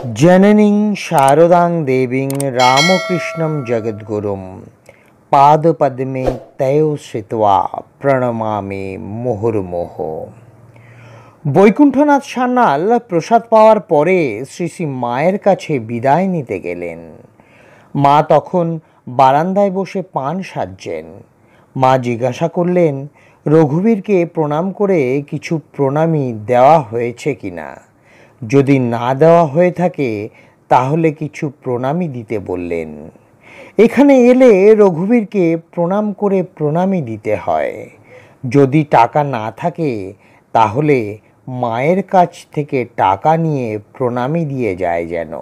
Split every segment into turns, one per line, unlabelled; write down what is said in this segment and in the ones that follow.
जननीं शारदां देवीं रामकृष्णं जगद्गुरुं पादपद्मे तयो श्रित्वा প্রণমামি মুহুর্মুহু। বৈকুণ্ঠনাথ সান্যাল প্রসাদ পাওয়ার পরে শ্রী শ্রী মায়ের কাছে বিদায় নিতে গেলেন। মা তখন বারান্দায় বসে পান সাজছেন। মা জিজ্ঞাসা করলেন, রঘুবীরকে প্রণাম করে কিছু প্রণামী দেওয়া হয়েছে কিনা? যদি না দেওয়া হয়ে থাকে তাহলে কিছু প্রণামী দিতে বললেন। এখানে এলে রঘুবীরকে প্রণাম করে প্রণামী দিতে হয়। যদি টাকা না থাকে তাহলে মায়ের কাছ থেকে টাকা নিয়ে প্রণামী দিয়ে যায় যেন।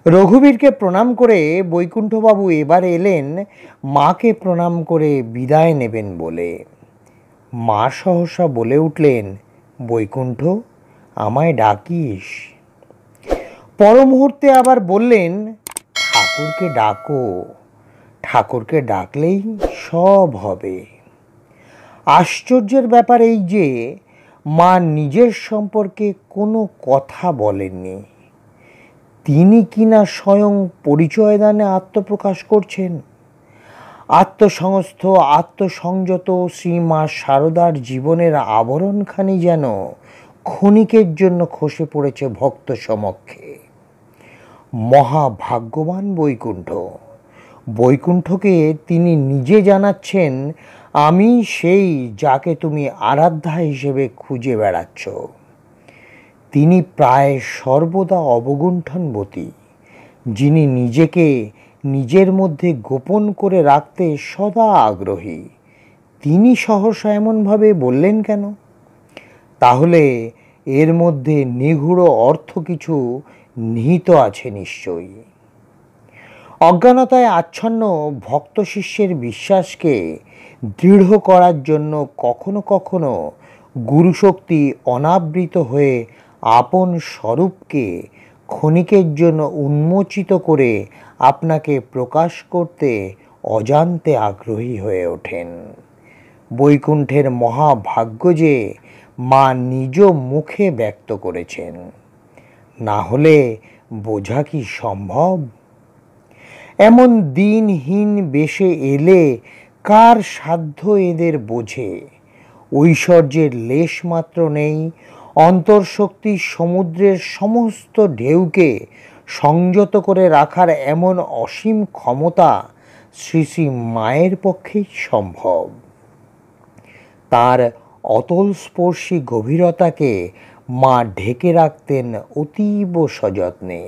রঘুবীরকে প্রণাম করে বৈকুণ্ঠবাবু এবার এলেন মাকে প্রণাম করে বিদায় নেবেন বলে। মা সহসা বলে উঠলেন, বৈকুণ্ঠ, আমায় ডাকিস? পর মুহূর্তে আবার বললেন, ঠাকুরকে ডাকো, ঠাকুরকে ডাকলেই সব হবে। আশ্চর্যের ব্যাপার এই যে মা নিজের সম্পর্কে কোনো কথা বলেননি। তিনি কিনা স্বয়ং পরিচয়দানে আত্মপ্রকাশ করছেন। আত্মসংস্থ আত্মসংযত শ্রীমা শারদার জীবনের আবরণখানি যেন ক্ষণিকের জন্য খসে পড়েছে ভক্ত সমক্ষে। মহাভাগ্যবান বৈকুণ্ঠ। বৈকুণ্ঠকে তিনি নিজে জানাচ্ছেন, আমি সেই যাকে তুমি আরাধ্যা হিসেবে খুঁজে বেড়াচ্ছ। তিনি প্রায় সর্বদা অবগুণ্ঠনবতী, যিনি নিজেকে নিজের মধ্যে গোপন করে রাখতে সদা আগ্রহী। তিনি সহসা এমনভাবে বললেন কেন? তাহলে এর মধ্যে নিগূঢ় অর্থ কিছু নিহিত আছে নিশ্চয়ই। অজ্ঞানতায় আচ্ছন্ন ভক্ত শিষ্যের বিশ্বাসকে দৃঢ় করার জন্য কখনো কখনো গুরুশক্তি অনাবৃত হয়ে আপন স্বরূপকে ক্ষণিকের জন্য উন্মোচিত করে আপনাকে প্রকাশ করতে অজান্তে আগ্রহী হয়ে ওঠেন। বৈকুণ্ঠের মহাভাগ্য যে মা নিজ মুখে ব্যক্ত করেছেন, না হলে বোঝা কি সম্ভব? এমন দিনহীন বেশে এলে কার সাধ্য এদের বোঝে? ঐশ্বর্যের লেশমাত্র নেই। অন্তর্শক্তি সমুদ্রের সমস্ত ঢেউকে সংযত করে রাখার এমন অসীম ক্ষমতা শ্রী শ্রী মায়ের পক্ষেই সম্ভব। তার অতলস্পর্শী গভীরতাকে মা ঢেকে রাখতেন অতীব সযত্নে।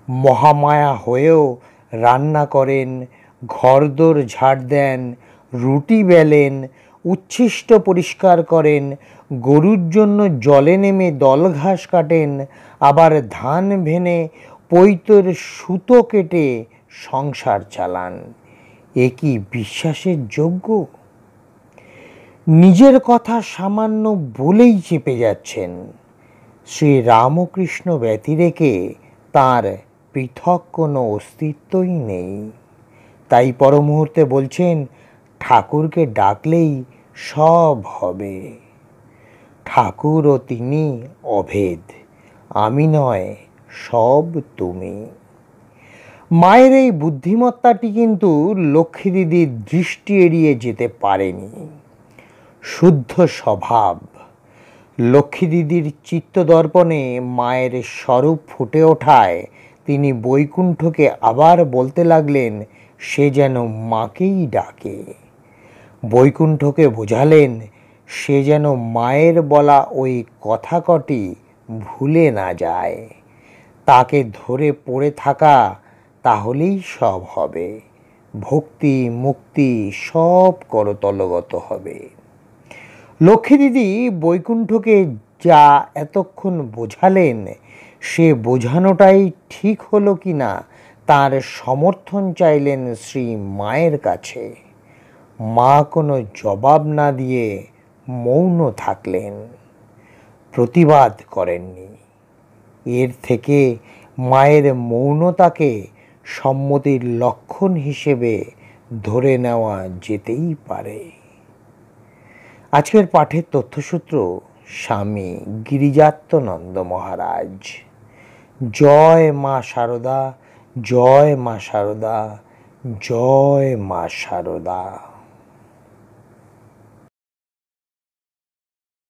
মহামায়া হয়েও রান্না করেন, ঘরদোর ঝাড় দেন, রুটি বেলেন, উচ্ছিষ্ট পরিষ্কার করেন, গরুর জন্য জলে নেমে দলঘাস কাটেন, আবার ধান ভেনে পৈতর সুতো কেটে সংসার চালান। এ কি বিশ্বাসের যোগ্য? নিজের কথা সামান্য বলেই চেপে যাচ্ছেন। শ্রী রামকৃষ্ণ ব্যতিরেকে তাঁর পৃথক কোনো অস্তিত্বই নেই। তাই পর মুহূর্তে বলছেন, ঠাকুরকে ডাকলেই সব হবে। ঠাকুর ও তিনি অভেদ, আমি নয়, সব তুমি। মায়ের এই বুদ্ধিমত্তাটি কিন্তু লক্ষ্মী দিদির দৃষ্টি এড়িয়ে যেতে পারেনি। শুদ্ধ স্বভাব। লক্ষ্মী দিদির চিত্তদর্পণে মায়ের স্বরূপ ফুটে ওঠায় তিনি বৈকুণ্ঠকে আবার বলতে লাগলেন, সে যেন মাকেই ডাকে। বৈকুণ্ঠকে বোঝালেন, সে যেন মায়ের বলা ওই কথা কটি ভুলে না যায়। তাকে ধরে পড়ে থাকা, তাহলেই সব হবে। ভক্তি মুক্তি সব করতলগত হবে। লক্ষ্মী দিদি বৈকুণ্ঠকে যা এতক্ষণ বোঝালেন, সে বোঝানোটাই ঠিক হলো কি না তার সমর্থন চাইলেন শ্রী মায়ের কাছে। মা কোনো জবাব না দিয়ে মৌন থাকলেন, প্রতিবাদ করেননি। এর থেকে মায়ের মৌনতাকে সম্মতির লক্ষণ হিসেবে ধরে নেওয়া যেতেই পারে। আজকের পাঠের তথ্যসূত্র স্বামী গিরিজাত্মানন্দ মহারাজ। জয় মা শারদা, জয় মা শারদা, জয় মা শারদা।